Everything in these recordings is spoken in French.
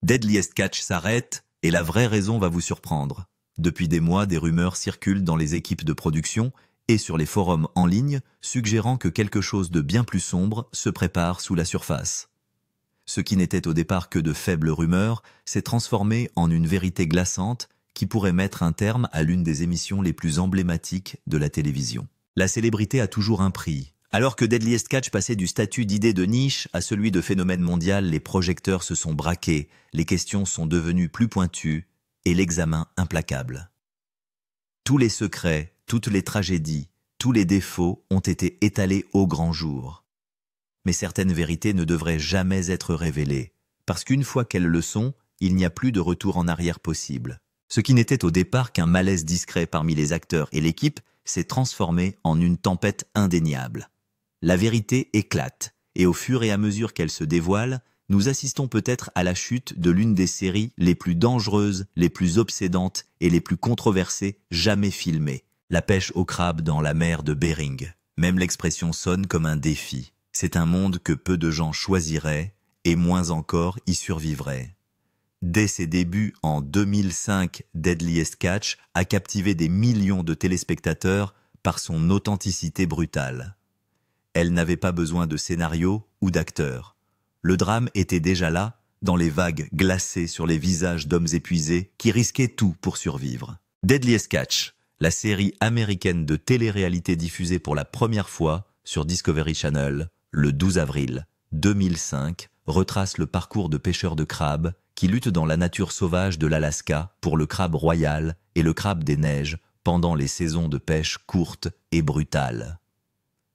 Deadliest Catch s'arrête et la vraie raison va vous surprendre. Depuis des mois, des rumeurs circulent dans les équipes de production et sur les forums en ligne, suggérant que quelque chose de bien plus sombre se prépare sous la surface. Ce qui n'était au départ que de faibles rumeurs s'est transformé en une vérité glaçante qui pourrait mettre un terme à l'une des émissions les plus emblématiques de la télévision. La célébrité a toujours un prix. Alors que Deadliest Catch passait du statut d'idée de niche à celui de phénomène mondial, les projecteurs se sont braqués, les questions sont devenues plus pointues et l'examen implacable. Tous les secrets, toutes les tragédies, tous les défauts ont été étalés au grand jour. Mais certaines vérités ne devraient jamais être révélées, parce qu'une fois qu'elles le sont, il n'y a plus de retour en arrière possible. Ce qui n'était au départ qu'un malaise discret parmi les acteurs et l'équipe s'est transformé en une tempête indéniable. La vérité éclate, et au fur et à mesure qu'elle se dévoile, nous assistons peut-être à la chute de l'une des séries les plus dangereuses, les plus obsédantes et les plus controversées jamais filmées. La pêche au crabe dans la mer de Bering. Même l'expression sonne comme un défi. C'est un monde que peu de gens choisiraient, et moins encore y survivraient. Dès ses débuts en 2005, Deadliest Catch a captivé des millions de téléspectateurs par son authenticité brutale. Elle n'avait pas besoin de scénario ou d'acteurs. Le drame était déjà là, dans les vagues glacées sur les visages d'hommes épuisés qui risquaient tout pour survivre. Deadliest Catch, la série américaine de télé-réalité diffusée pour la première fois sur Discovery Channel, le 12 avril 2005, retrace le parcours de pêcheurs de crabes qui luttent dans la nature sauvage de l'Alaska pour le crabe royal et le crabe des neiges pendant les saisons de pêche courtes et brutales.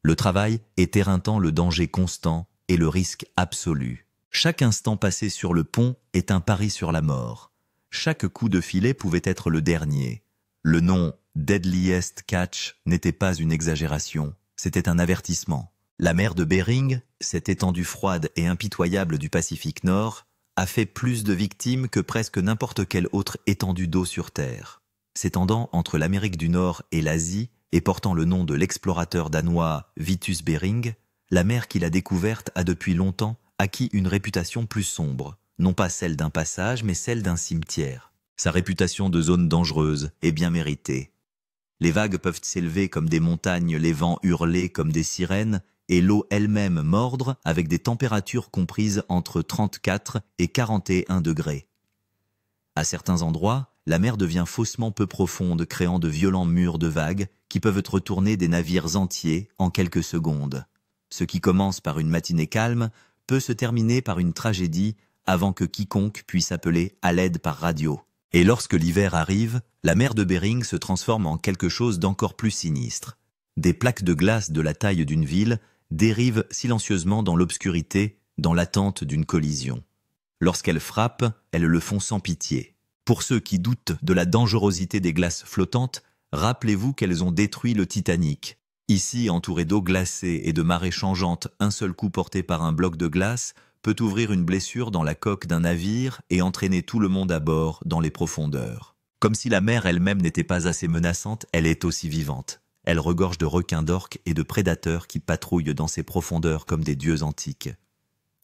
Le travail est éreintant, le danger constant et le risque absolu. Chaque instant passé sur le pont est un pari sur la mort. Chaque coup de filet pouvait être le dernier. Le nom Deadliest Catch n'était pas une exagération, c'était un avertissement. La mer de Bering, cette étendue froide et impitoyable du Pacifique Nord, a fait plus de victimes que presque n'importe quelle autre étendue d'eau sur Terre. S'étendant entre l'Amérique du Nord et l'Asie, et portant le nom de l'explorateur danois Vitus Bering, la mer qu'il a découverte a depuis longtemps acquis une réputation plus sombre, non pas celle d'un passage, mais celle d'un cimetière. Sa réputation de zone dangereuse est bien méritée. Les vagues peuvent s'élever comme des montagnes, les vents hurler comme des sirènes, et l'eau elle-même mordre avec des températures comprises entre 34 et 41 degrés. À certains endroits, la mer devient faussement peu profonde, créant de violents murs de vagues qui peuvent retourner des navires entiers en quelques secondes. Ce qui commence par une matinée calme peut se terminer par une tragédie avant que quiconque puisse appeler à l'aide par radio. Et lorsque l'hiver arrive, la mer de Bering se transforme en quelque chose d'encore plus sinistre. Des plaques de glace de la taille d'une ville dérivent silencieusement dans l'obscurité, dans l'attente d'une collision. Lorsqu'elles frappent, elles le font sans pitié. Pour ceux qui doutent de la dangerosité des glaces flottantes, rappelez-vous qu'elles ont détruit le Titanic. Ici, entouré d'eau glacée et de marées changeantes, un seul coup porté par un bloc de glace peut ouvrir une blessure dans la coque d'un navire et entraîner tout le monde à bord dans les profondeurs. Comme si la mer elle-même n'était pas assez menaçante, elle est aussi vivante. Elle regorge de requins, d'orques et de prédateurs qui patrouillent dans ses profondeurs comme des dieux antiques.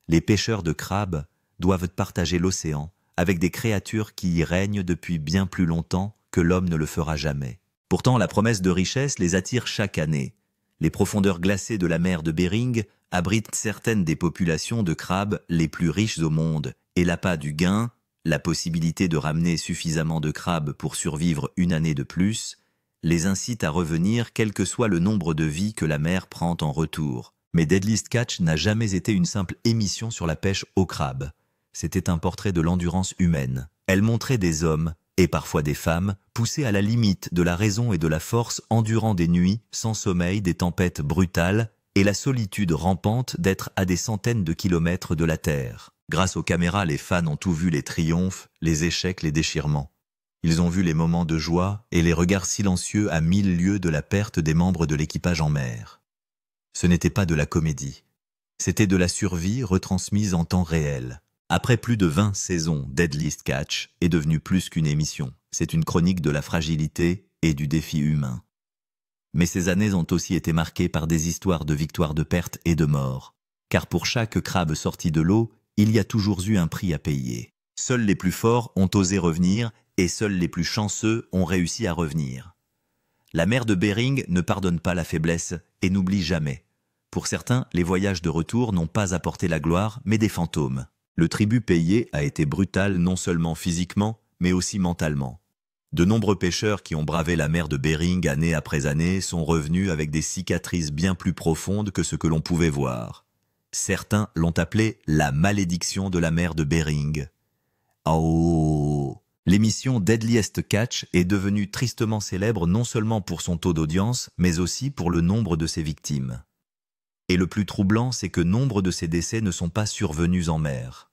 Les pêcheurs de crabes doivent partager l'océan avec des créatures qui y règnent depuis bien plus longtemps que l'homme ne le fera jamais. Pourtant, la promesse de richesse les attire chaque année. Les profondeurs glacées de la mer de Bering abritent certaines des populations de crabes les plus riches au monde, et l'appât du gain, la possibilité de ramener suffisamment de crabes pour survivre une année de plus, les incite à revenir quel que soit le nombre de vies que la mer prend en retour. Mais Deadliest Catch n'a jamais été une simple émission sur la pêche au crabe. C'était un portrait de l'endurance humaine. Elle montrait des hommes, et parfois des femmes, poussés à la limite de la raison et de la force, endurant des nuits, sans sommeil, des tempêtes brutales, et la solitude rampante d'être à des centaines de kilomètres de la Terre. Grâce aux caméras, les fans ont tout vu, les triomphes, les échecs, les déchirements. Ils ont vu les moments de joie et les regards silencieux à 1000 lieues de la perte des membres de l'équipage en mer. Ce n'était pas de la comédie. C'était de la survie retransmise en temps réel. Après plus de 20 saisons, Deadliest Catch est devenue plus qu'une émission. C'est une chronique de la fragilité et du défi humain. Mais ces années ont aussi été marquées par des histoires de victoires, de pertes et de morts. Car pour chaque crabe sorti de l'eau, il y a toujours eu un prix à payer. Seuls les plus forts ont osé revenir et seuls les plus chanceux ont réussi à revenir. La mer de Bering ne pardonne pas la faiblesse et n'oublie jamais. Pour certains, les voyages de retour n'ont pas apporté la gloire, mais des fantômes. Le tribut payé a été brutal non seulement physiquement, mais aussi mentalement. De nombreux pêcheurs qui ont bravé la mer de Bering année après année sont revenus avec des cicatrices bien plus profondes que ce que l'on pouvait voir. Certains l'ont appelée la malédiction de la mer de Bering. Oh! L'émission Deadliest Catch est devenue tristement célèbre non seulement pour son taux d'audience, mais aussi pour le nombre de ses victimes. Et le plus troublant, c'est que nombre de ces décès ne sont pas survenus en mer.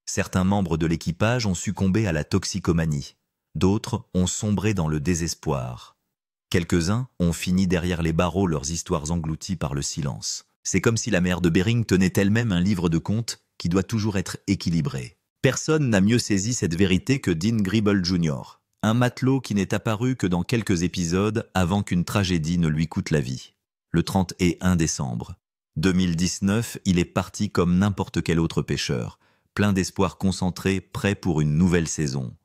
Certains membres de l'équipage ont succombé à la toxicomanie. D'autres ont sombré dans le désespoir. Quelques-uns ont fini derrière les barreaux, leurs histoires englouties par le silence. C'est comme si la mer de Bering tenait elle-même un livre de contes qui doit toujours être équilibré. Personne n'a mieux saisi cette vérité que Dean Gribble Jr., un matelot qui n'est apparu que dans quelques épisodes avant qu'une tragédie ne lui coûte la vie. Le 31 décembre 2019, il est parti comme n'importe quel autre pêcheur, plein d'espoir concentré, prêt pour une nouvelle saison.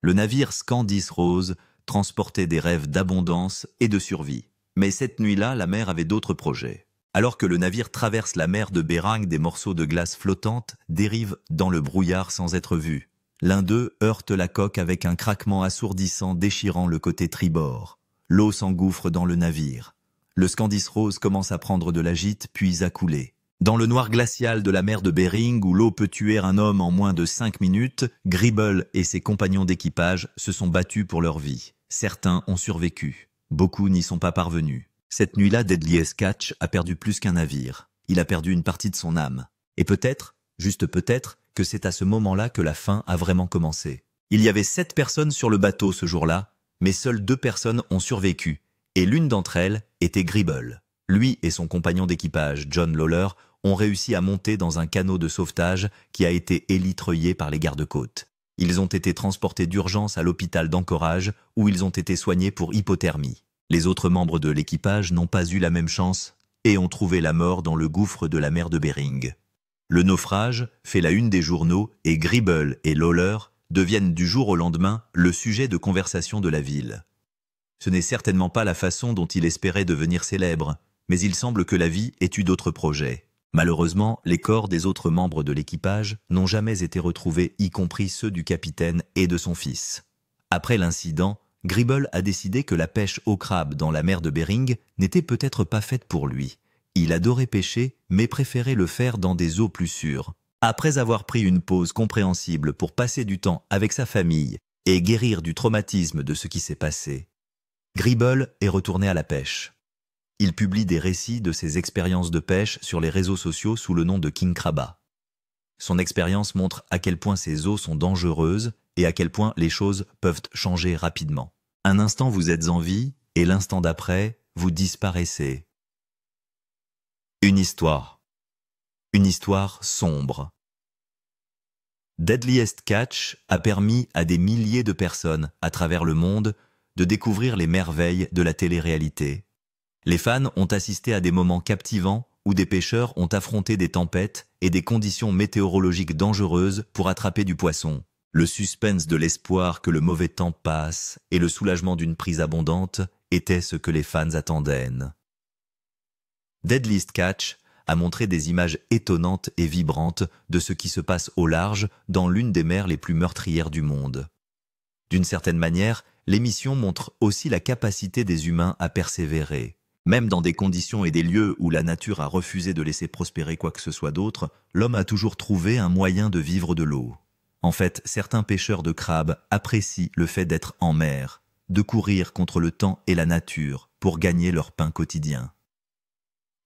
Le navire Scandis Rose transportait des rêves d'abondance et de survie. Mais cette nuit-là, la mer avait d'autres projets. Alors que le navire traverse la mer de Bering, des morceaux de glace flottantes dérivent dans le brouillard sans être vus. L'un d'eux heurte la coque avec un craquement assourdissant déchirant le côté tribord. L'eau s'engouffre dans le navire. Le Scandis Rose commence à prendre de la gîte puis à couler. Dans le noir glacial de la mer de Bering, où l'eau peut tuer un homme en moins de 5 minutes, Gribble et ses compagnons d'équipage se sont battus pour leur vie. Certains ont survécu. Beaucoup n'y sont pas parvenus. Cette nuit-là, Deadliest Catch a perdu plus qu'un navire. Il a perdu une partie de son âme. Et peut-être, juste peut-être, que c'est à ce moment-là que la fin a vraiment commencé. Il y avait 7 personnes sur le bateau ce jour-là, mais seules 2 personnes ont survécu. Et l'une d'entre elles était Gribble. Lui et son compagnon d'équipage, John Lawler, ont réussi à monter dans un canot de sauvetage qui a été élitreillé par les gardes-côtes. Ils ont été transportés d'urgence à l'hôpital d'Anchorage où ils ont été soignés pour hypothermie. Les autres membres de l'équipage n'ont pas eu la même chance et ont trouvé la mort dans le gouffre de la mer de Bering. Le naufrage fait la une des journaux et Gribble et Lawler deviennent du jour au lendemain le sujet de conversation de la ville. Ce n'est certainement pas la façon dont il espérait devenir célèbre, mais il semble que la vie ait eu d'autres projets. Malheureusement, les corps des autres membres de l'équipage n'ont jamais été retrouvés, y compris ceux du capitaine et de son fils. Après l'incident, Gribble a décidé que la pêche au crabe dans la mer de Bering n'était peut-être pas faite pour lui. Il adorait pêcher, mais préférait le faire dans des eaux plus sûres. Après avoir pris une pause compréhensible pour passer du temps avec sa famille et guérir du traumatisme de ce qui s'est passé, Gribble est retourné à la pêche. Il publie des récits de ses expériences de pêche sur les réseaux sociaux sous le nom de King Krabba. Son expérience montre à quel point ces eaux sont dangereuses et à quel point les choses peuvent changer rapidement. Un instant vous êtes en vie et l'instant d'après, vous disparaissez. Une histoire. Une histoire sombre. Deadliest Catch a permis à des milliers de personnes à travers le monde de découvrir les merveilles de la télé-réalité. Les fans ont assisté à des moments captivants où des pêcheurs ont affronté des tempêtes et des conditions météorologiques dangereuses pour attraper du poisson. Le suspense de l'espoir que le mauvais temps passe et le soulagement d'une prise abondante étaient ce que les fans attendaient. Deadliest Catch a montré des images étonnantes et vibrantes de ce qui se passe au large dans l'une des mers les plus meurtrières du monde. D'une certaine manière, l'émission montre aussi la capacité des humains à persévérer. Même dans des conditions et des lieux où la nature a refusé de laisser prospérer quoi que ce soit d'autre, l'homme a toujours trouvé un moyen de vivre de l'eau. En fait, certains pêcheurs de crabes apprécient le fait d'être en mer, de courir contre le temps et la nature pour gagner leur pain quotidien.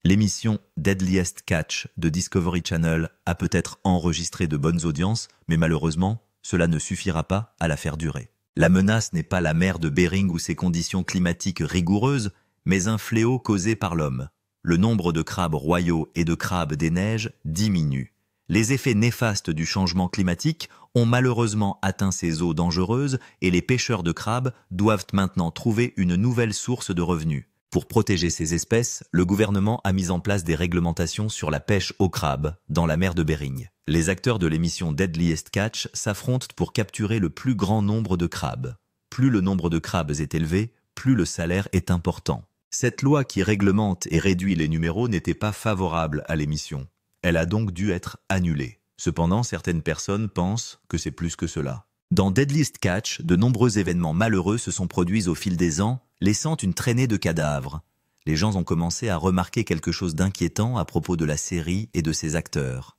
L'émission Deadliest Catch de Discovery Channel a peut-être enregistré de bonnes audiences, mais malheureusement, cela ne suffira pas à la faire durer. La menace n'est pas la mer de Bering ou ses conditions climatiques rigoureuses, mais un fléau causé par l'homme. Le nombre de crabes royaux et de crabes des neiges diminue. Les effets néfastes du changement climatique ont malheureusement atteint ces eaux dangereuses et les pêcheurs de crabes doivent maintenant trouver une nouvelle source de revenus. Pour protéger ces espèces, le gouvernement a mis en place des réglementations sur la pêche au crabe dans la mer de Bering. Les acteurs de l'émission Deadliest Catch s'affrontent pour capturer le plus grand nombre de crabes. Plus le nombre de crabes est élevé, plus le salaire est important. Cette loi qui réglemente et réduit les numéros n'était pas favorable à l'émission. Elle a donc dû être annulée. Cependant, certaines personnes pensent que c'est plus que cela. Dans Deadliest Catch, de nombreux événements malheureux se sont produits au fil des ans, laissant une traînée de cadavres. Les gens ont commencé à remarquer quelque chose d'inquiétant à propos de la série et de ses acteurs.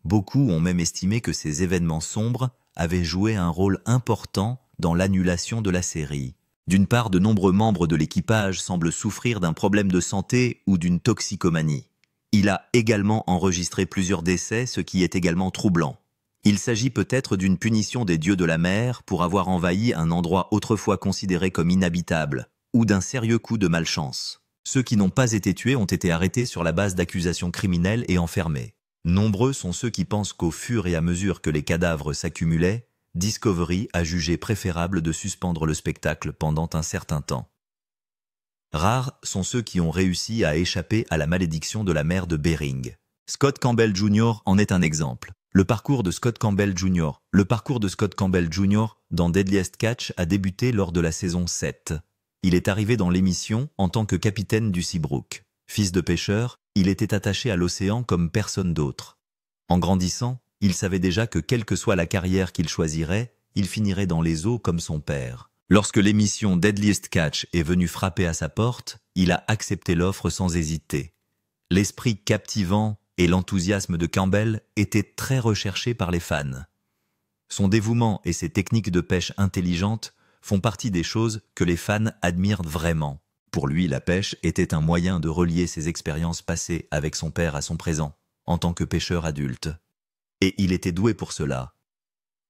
Beaucoup ont même estimé que ces événements sombres avaient joué un rôle important dans l'annulation de la série. D'une part, de nombreux membres de l'équipage semblent souffrir d'un problème de santé ou d'une toxicomanie. Il a également enregistré plusieurs décès, ce qui est également troublant. Il s'agit peut-être d'une punition des dieux de la mer pour avoir envahi un endroit autrefois considéré comme inhabitable, ou d'un sérieux coup de malchance. Ceux qui n'ont pas été tués ont été arrêtés sur la base d'accusations criminelles et enfermés. Nombreux sont ceux qui pensent qu'au fur et à mesure que les cadavres s'accumulaient, Discovery a jugé préférable de suspendre le spectacle pendant un certain temps. Rares sont ceux qui ont réussi à échapper à la malédiction de la mer de Bering. Scott Campbell Jr. en est un exemple. Le parcours de Scott Campbell Jr. Dans Deadliest Catch a débuté lors de la saison 7. Il est arrivé dans l'émission en tant que capitaine du Seabrook. Fils de pêcheur, il était attaché à l'océan comme personne d'autre. En grandissant, il savait déjà que quelle que soit la carrière qu'il choisirait, il finirait dans les eaux comme son père. Lorsque l'émission Deadliest Catch est venue frapper à sa porte, il a accepté l'offre sans hésiter. L'esprit captivant et l'enthousiasme de Campbell étaient très recherchés par les fans. Son dévouement et ses techniques de pêche intelligentes font partie des choses que les fans admirent vraiment. Pour lui, la pêche était un moyen de relier ses expériences passées avec son père à son présent, en tant que pêcheur adulte. Et il était doué pour cela.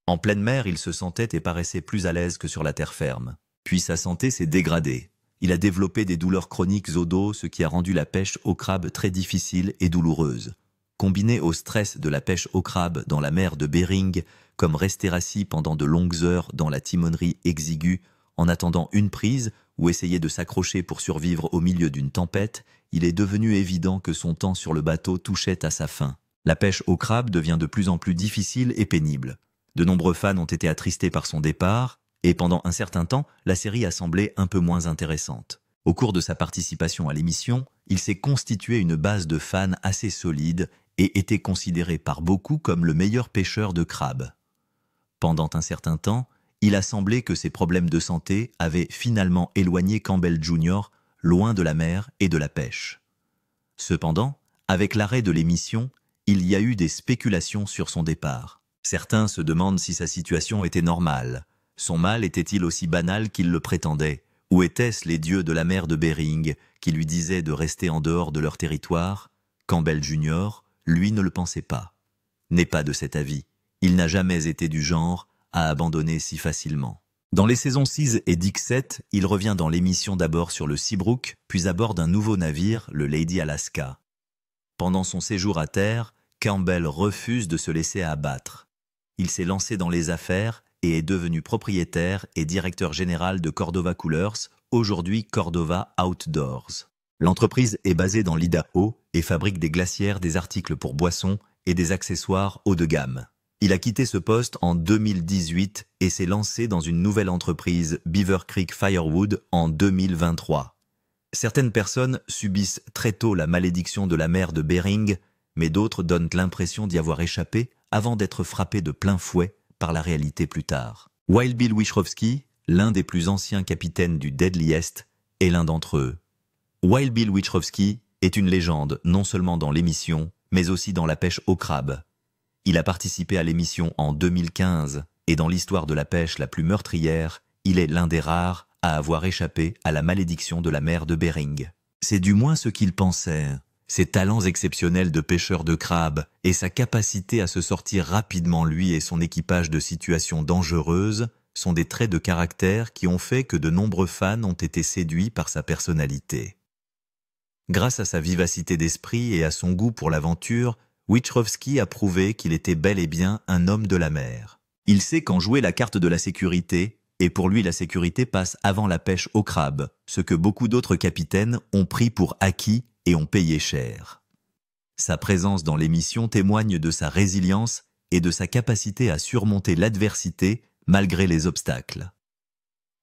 En pleine mer, il se sentait et paraissait plus à l'aise que sur la terre ferme. Puis sa santé s'est dégradée. Il a développé des douleurs chroniques au dos, ce qui a rendu la pêche au crabe très difficile et douloureuse. Combiné au stress de la pêche au crabe dans la mer de Bering, comme rester assis pendant de longues heures dans la timonerie exiguë, en attendant une prise ou essayer de s'accrocher pour survivre au milieu d'une tempête, il est devenu évident que son temps sur le bateau touchait à sa fin. La pêche au crabe devient de plus en plus difficile et pénible. De nombreux fans ont été attristés par son départ, et pendant un certain temps, la série a semblé un peu moins intéressante. Au cours de sa participation à l'émission, il s'est constitué une base de fans assez solide et était considéré par beaucoup comme le meilleur pêcheur de crabes. Pendant un certain temps, il a semblé que ses problèmes de santé avaient finalement éloigné Campbell Jr. loin de la mer et de la pêche. Cependant, avec l'arrêt de l'émission, il y a eu des spéculations sur son départ. Certains se demandent si sa situation était normale. Son mal était-il aussi banal qu'il le prétendait? Ou étaient-ce les dieux de la mer de Bering qui lui disaient de rester en dehors de leur territoire? Campbell Jr., lui, ne le pensait pas. N'est pas de cet avis. Il n'a jamais été du genre à abandonner si facilement. Dans les saisons 6 et 7, il revient dans l'émission d'abord sur le Seabrook, puis à bord d'un nouveau navire, le Lady Alaska. Pendant son séjour à terre, Campbell refuse de se laisser abattre. Il s'est lancé dans les affaires et est devenu propriétaire et directeur général de Cordova Coolers, aujourd'hui Cordova Outdoors. L'entreprise est basée dans l'Idaho et fabrique des glacières, des articles pour boissons et des accessoires haut de gamme. Il a quitté ce poste en 2018 et s'est lancé dans une nouvelle entreprise, Beaver Creek Firewood, en 2023. Certaines personnes subissent très tôt la malédiction de la mer de Bering, mais d'autres donnent l'impression d'y avoir échappé avant d'être frappés de plein fouet par la réalité plus tard. Wild Bill Wichrowski, l'un des plus anciens capitaines du Deadliest, est l'un d'entre eux. Wild Bill Wichrowski est une légende non seulement dans l'émission, mais aussi dans la pêche au crabe. Il a participé à l'émission en 2015 et dans l'histoire de la pêche la plus meurtrière, il est l'un des rares à avoir échappé à la malédiction de la mer de Bering. C'est du moins ce qu'il pensait. Ses talents exceptionnels de pêcheur de crabes et sa capacité à se sortir rapidement lui et son équipage de situations dangereuses sont des traits de caractère qui ont fait que de nombreux fans ont été séduits par sa personnalité. Grâce à sa vivacité d'esprit et à son goût pour l'aventure, Wichrowski a prouvé qu'il était bel et bien un homme de la mer. Il sait quand jouer la carte de la sécurité et pour lui la sécurité passe avant la pêche au crabe, ce que beaucoup d'autres capitaines ont pris pour acquis et ont payé cher. Sa présence dans l'émission témoigne de sa résilience et de sa capacité à surmonter l'adversité malgré les obstacles.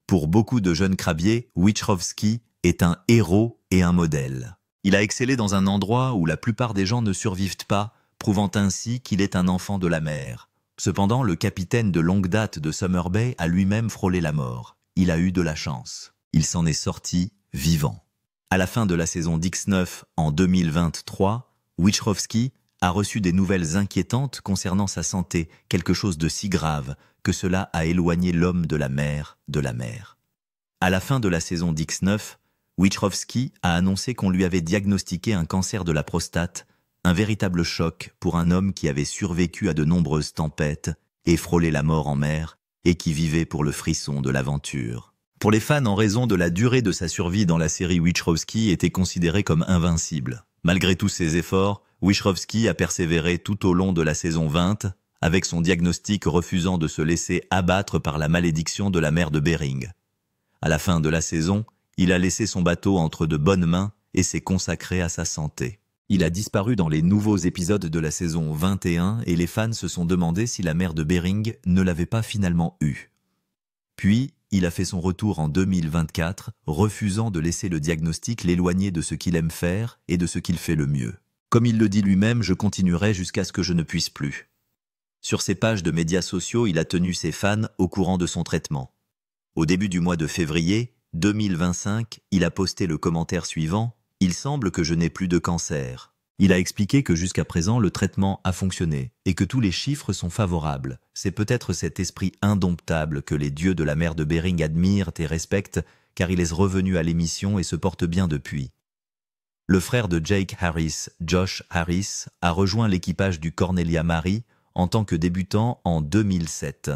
Pour beaucoup de jeunes crabiers, Wichrowski est un héros et un modèle. Il a excellé dans un endroit où la plupart des gens ne survivent pas, prouvant ainsi qu'il est un enfant de la mer. Cependant, le capitaine de longue date de Summer Bay a lui-même frôlé la mort. Il a eu de la chance. Il s'en est sorti vivant. À la fin de la saison d'X9 en 2023, Wichrowski a reçu des nouvelles inquiétantes concernant sa santé, quelque chose de si grave que cela a éloigné l'homme de la mer de la mer. À la fin de la saison d'X9, Wichrowski a annoncé qu'on lui avait diagnostiqué un cancer de la prostate, un véritable choc pour un homme qui avait survécu à de nombreuses tempêtes et frôlé la mort en mer et qui vivait pour le frisson de l'aventure. Pour les fans, en raison de la durée de sa survie dans la série, Wichrowski était considéré comme invincible. Malgré tous ses efforts, Wichrowski a persévéré tout au long de la saison 20, avec son diagnostic refusant de se laisser abattre par la malédiction de la mer de Bering. À la fin de la saison, il a laissé son bateau entre de bonnes mains et s'est consacré à sa santé. Il a disparu dans les nouveaux épisodes de la saison 21 et les fans se sont demandé si la mer de Bering ne l'avait pas finalement eu. Puis, il a fait son retour en 2024, refusant de laisser le diagnostic l'éloigner de ce qu'il aime faire et de ce qu'il fait le mieux. Comme il le dit lui-même, je continuerai jusqu'à ce que je ne puisse plus. Sur ses pages de médias sociaux, il a tenu ses fans au courant de son traitement. Au début du mois de février 2025, il a posté le commentaire suivant « Il semble que je n'ai plus de cancer ». Il a expliqué que jusqu'à présent, le traitement a fonctionné et que tous les chiffres sont favorables. C'est peut-être cet esprit indomptable que les dieux de la mer de Bering admirent et respectent, car il est revenu à l'émission et se porte bien depuis. Le frère de Jake Harris, Josh Harris, a rejoint l'équipage du Cornelia Mary en tant que débutant en 2007.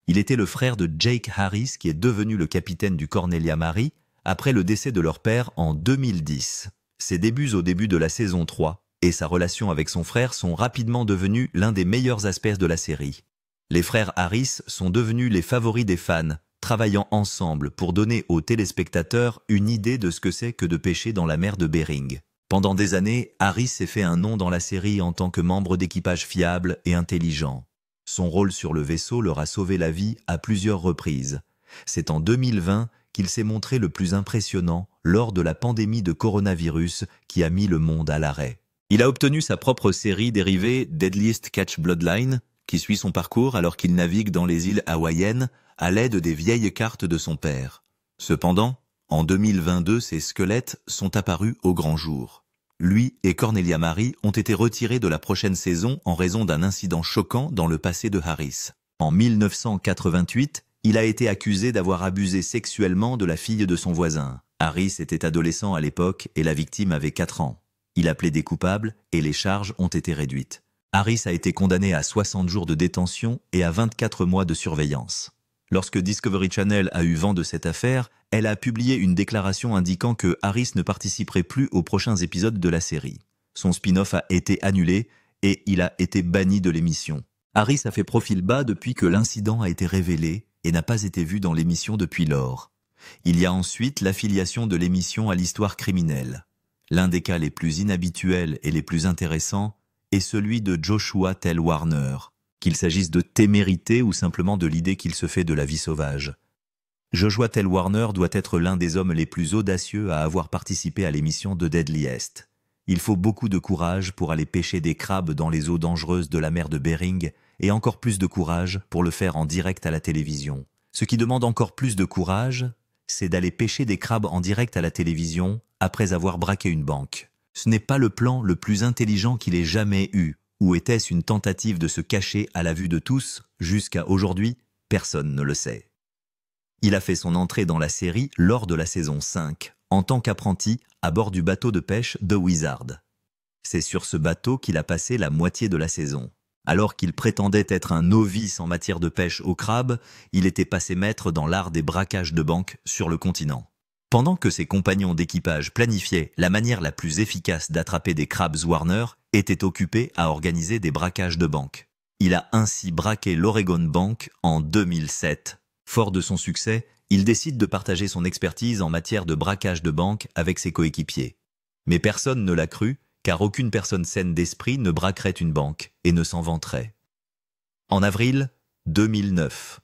Il était le frère de Jake Harris qui est devenu le capitaine du Cornelia Mary après le décès de leur père en 2010. Ses débuts au début de la saison 3 et sa relation avec son frère sont rapidement devenus l'un des meilleurs aspects de la série. Les frères Harris sont devenus les favoris des fans, travaillant ensemble pour donner aux téléspectateurs une idée de ce que c'est que de pêcher dans la mer de Bering. Pendant des années, Harris s'est fait un nom dans la série en tant que membre d'équipage fiable et intelligent. Son rôle sur le vaisseau leur a sauvé la vie à plusieurs reprises. C'est en 2020 qu'il s'est montré le plus impressionnant lors de la pandémie de coronavirus qui a mis le monde à l'arrêt. Il a obtenu sa propre série dérivée Deadliest Catch Bloodline, qui suit son parcours alors qu'il navigue dans les îles hawaïennes à l'aide des vieilles cartes de son père. Cependant, en 2022, ses squelettes sont apparus au grand jour. Lui et Cornelia Mary ont été retirés de la prochaine saison en raison d'un incident choquant dans le passé de Harris. En 1988, il a été accusé d'avoir abusé sexuellement de la fille de son voisin. Harris était adolescent à l'époque et la victime avait 4 ans. Il a plaidé coupable et les charges ont été réduites. Harris a été condamné à 60 jours de détention et à 24 mois de surveillance. Lorsque Discovery Channel a eu vent de cette affaire, elle a publié une déclaration indiquant que Harris ne participerait plus aux prochains épisodes de la série. Son spin-off a été annulé et il a été banni de l'émission. Harris a fait profil bas depuis que l'incident a été révélé et n'a pas été vu dans l'émission depuis lors. Il y a ensuite l'affiliation de l'émission à l'histoire criminelle. L'un des cas les plus inhabituels et les plus intéressants est celui de Joshua Tell Warner, qu'il s'agisse de témérité ou simplement de l'idée qu'il se fait de la vie sauvage. Joshua Tell Warner doit être l'un des hommes les plus audacieux à avoir participé à l'émission de Deadliest. Il faut beaucoup de courage pour aller pêcher des crabes dans les eaux dangereuses de la mer de Bering et encore plus de courage pour le faire en direct à la télévision. Ce qui demande encore plus de courage, c'est d'aller pêcher des crabes en direct à la télévision après avoir braqué une banque. Ce n'est pas le plan le plus intelligent qu'il ait jamais eu, ou était-ce une tentative de se cacher à la vue de tous? Jusqu'à aujourd'hui, personne ne le sait. Il a fait son entrée dans la série lors de la saison 5, en tant qu'apprenti à bord du bateau de pêche The Wizard. C'est sur ce bateau qu'il a passé la moitié de la saison. Alors qu'il prétendait être un novice en matière de pêche au crabe, il était passé maître dans l'art des braquages de banques sur le continent. Pendant que ses compagnons d'équipage planifiaient la manière la plus efficace d'attraper des crabes, Warner était occupé à organiser des braquages de banques. Il a ainsi braqué l'Oregon Bank en 2007, Fort de son succès, il décide de partager son expertise en matière de braquage de banque avec ses coéquipiers. Mais personne ne l'a cru, car aucune personne saine d'esprit ne braquerait une banque et ne s'en vanterait. En avril 2009,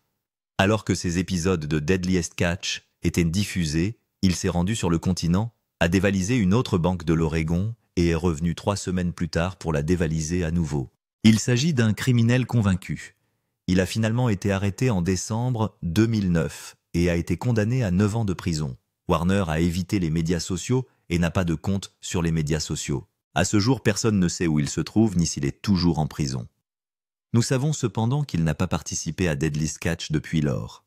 alors que ces épisodes de Deadliest Catch étaient diffusés, il s'est rendu sur le continent, a dévalisé une autre banque de l'Oregon et est revenu 3 semaines plus tard pour la dévaliser à nouveau. Il s'agit d'un criminel convaincu. Il a finalement été arrêté en décembre 2009 et a été condamné à 9 ans de prison. Warner a évité les médias sociaux et n'a pas de compte sur les médias sociaux. À ce jour, personne ne sait où il se trouve ni s'il est toujours en prison. Nous savons cependant qu'il n'a pas participé à Deadliest Catch depuis lors.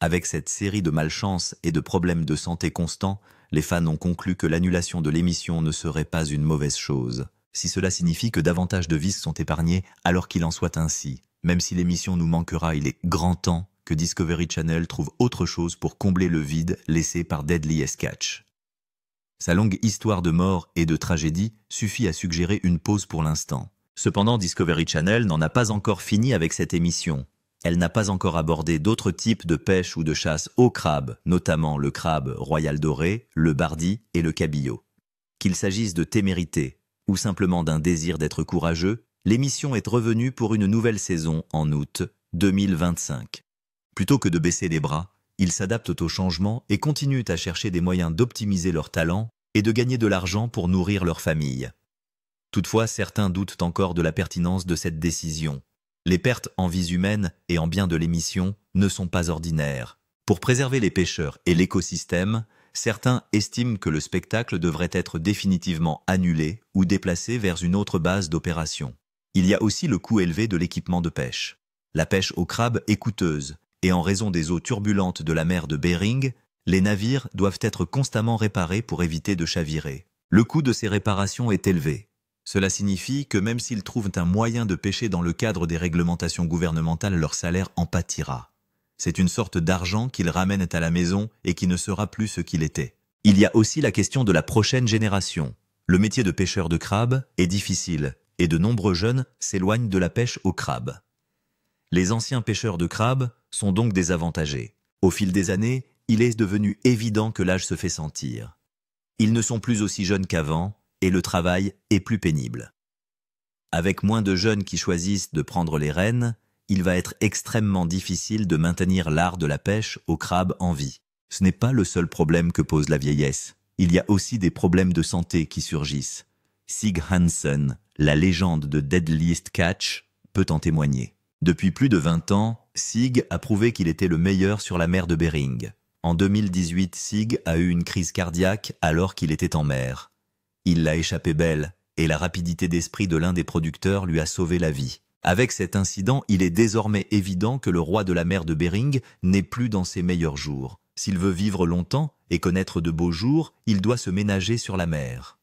Avec cette série de malchances et de problèmes de santé constants, les fans ont conclu que l'annulation de l'émission ne serait pas une mauvaise chose. Si cela signifie que davantage de vices sont épargnés, alors qu'il en soit ainsi. Même si l'émission nous manquera, il est grand temps que Discovery Channel trouve autre chose pour combler le vide laissé par Deadliest Catch. Sa longue histoire de mort et de tragédie suffit à suggérer une pause pour l'instant. Cependant, Discovery Channel n'en a pas encore fini avec cette émission. Elle n'a pas encore abordé d'autres types de pêche ou de chasse au crabe, notamment le crabe royal doré, le bardi et le cabillaud. Qu'il s'agisse de témérité ou simplement d'un désir d'être courageux, l'émission est revenue pour une nouvelle saison en août 2025. Plutôt que de baisser les bras, ils s'adaptent aux changements et continuent à chercher des moyens d'optimiser leurs talents et de gagner de l'argent pour nourrir leur famille. Toutefois, certains doutent encore de la pertinence de cette décision. Les pertes en vies humaines et en biens de l'émission ne sont pas ordinaires. Pour préserver les pêcheurs et l'écosystème, certains estiment que le spectacle devrait être définitivement annulé ou déplacé vers une autre base d'opération. Il y a aussi le coût élevé de l'équipement de pêche. La pêche au crabe est coûteuse, et en raison des eaux turbulentes de la mer de Bering, les navires doivent être constamment réparés pour éviter de chavirer. Le coût de ces réparations est élevé. Cela signifie que même s'ils trouvent un moyen de pêcher dans le cadre des réglementations gouvernementales, leur salaire en pâtira. C'est une sorte d'argent qu'ils ramènent à la maison et qui ne sera plus ce qu'il était. Il y a aussi la question de la prochaine génération. Le métier de pêcheur de crabe est difficile et de nombreux jeunes s'éloignent de la pêche au crabe. Les anciens pêcheurs de crabe sont donc désavantagés. Au fil des années, il est devenu évident que l'âge se fait sentir. Ils ne sont plus aussi jeunes qu'avant et le travail est plus pénible. Avec moins de jeunes qui choisissent de prendre les rênes, il va être extrêmement difficile de maintenir l'art de la pêche au crabe en vie. Ce n'est pas le seul problème que pose la vieillesse. Il y a aussi des problèmes de santé qui surgissent. Sig Hansen, la légende de Deadliest Catch, peut en témoigner. Depuis plus de 20 ans, Sig a prouvé qu'il était le meilleur sur la mer de Bering. En 2018, Sig a eu une crise cardiaque alors qu'il était en mer. Il l'a échappé belle, et la rapidité d'esprit de l'un des producteurs lui a sauvé la vie. Avec cet incident, il est désormais évident que le roi de la mer de Bering n'est plus dans ses meilleurs jours. S'il veut vivre longtemps et connaître de beaux jours, il doit se ménager sur la mer.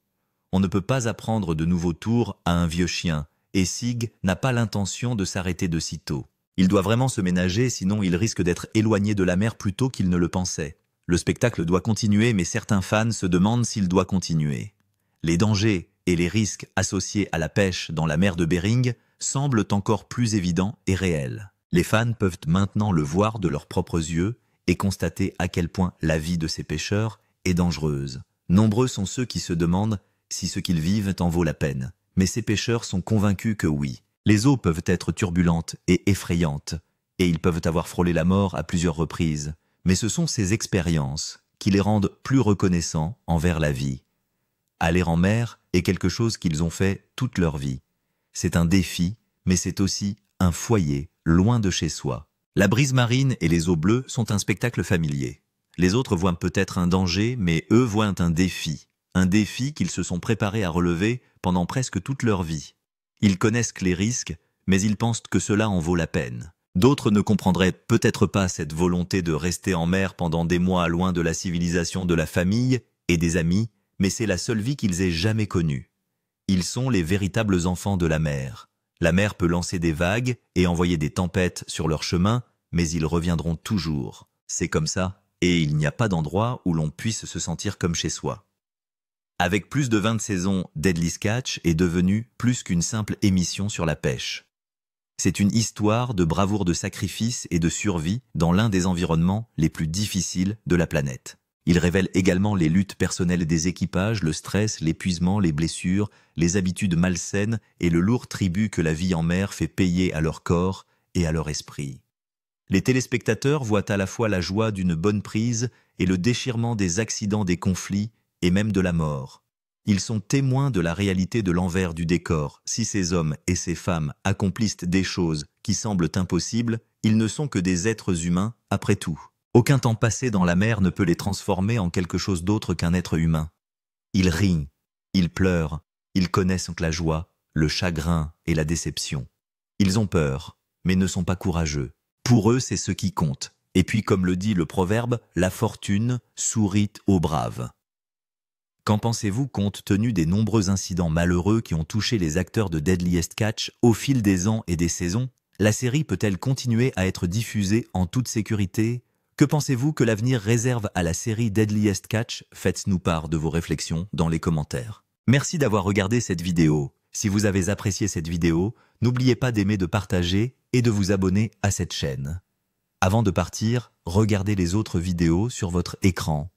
On ne peut pas apprendre de nouveaux tours à un vieux chien, et Sig n'a pas l'intention de s'arrêter de sitôt. Il doit vraiment se ménager, sinon il risque d'être éloigné de la mer plus tôt qu'il ne le pensait. Le spectacle doit continuer, mais certains fans se demandent s'il doit continuer. Les dangers et les risques associés à la pêche dans la mer de Bering semblent encore plus évidents et réels. Les fans peuvent maintenant le voir de leurs propres yeux et constater à quel point la vie de ces pêcheurs est dangereuse. Nombreux sont ceux qui se demandent si ce qu'ils vivent en vaut la peine. Mais ces pêcheurs sont convaincus que oui. Les eaux peuvent être turbulentes et effrayantes, et ils peuvent avoir frôlé la mort à plusieurs reprises. Mais ce sont ces expériences qui les rendent plus reconnaissants envers la vie. Aller en mer est quelque chose qu'ils ont fait toute leur vie. C'est un défi, mais c'est aussi un foyer, loin de chez soi. La brise marine et les eaux bleues sont un spectacle familier. Les autres voient peut-être un danger, mais eux voient un défi. Un défi qu'ils se sont préparés à relever pendant presque toute leur vie. Ils connaissent les risques, mais ils pensent que cela en vaut la peine. D'autres ne comprendraient peut-être pas cette volonté de rester en mer pendant des mois loin de la civilisation de la famille et des amis, mais c'est la seule vie qu'ils aient jamais connue. Ils sont les véritables enfants de la mer. La mer peut lancer des vagues et envoyer des tempêtes sur leur chemin, mais ils reviendront toujours. C'est comme ça, et il n'y a pas d'endroit où l'on puisse se sentir comme chez soi. Avec plus de 20 saisons, Deadliest Catch est devenu plus qu'une simple émission sur la pêche. C'est une histoire de bravoure, de sacrifice et de survie dans l'un des environnements les plus difficiles de la planète. Il révèle également les luttes personnelles des équipages, le stress, l'épuisement, les blessures, les habitudes malsaines et le lourd tribut que la vie en mer fait payer à leur corps et à leur esprit. Les téléspectateurs voient à la fois la joie d'une bonne prise et le déchirement des accidents, des conflits et même de la mort. Ils sont témoins de la réalité de l'envers du décor. Si ces hommes et ces femmes accomplissent des choses qui semblent impossibles, ils ne sont que des êtres humains après tout. Aucun temps passé dans la mer ne peut les transformer en quelque chose d'autre qu'un être humain. Ils rient, ils pleurent, ils connaissent la joie, le chagrin et la déception. Ils ont peur, mais ne sont pas courageux. Pour eux, c'est ce qui compte. Et puis, comme le dit le proverbe, la fortune sourit aux braves. Qu'en pensez-vous compte tenu des nombreux incidents malheureux qui ont touché les acteurs de Deadliest Catch au fil des ans et des saisons? La série peut-elle continuer à être diffusée en toute sécurité? Que pensez-vous que l'avenir réserve à la série Deadliest Catch? Faites-nous part de vos réflexions dans les commentaires. Merci d'avoir regardé cette vidéo. Si vous avez apprécié cette vidéo, n'oubliez pas d'aimer, de partager et de vous abonner à cette chaîne. Avant de partir, regardez les autres vidéos sur votre écran.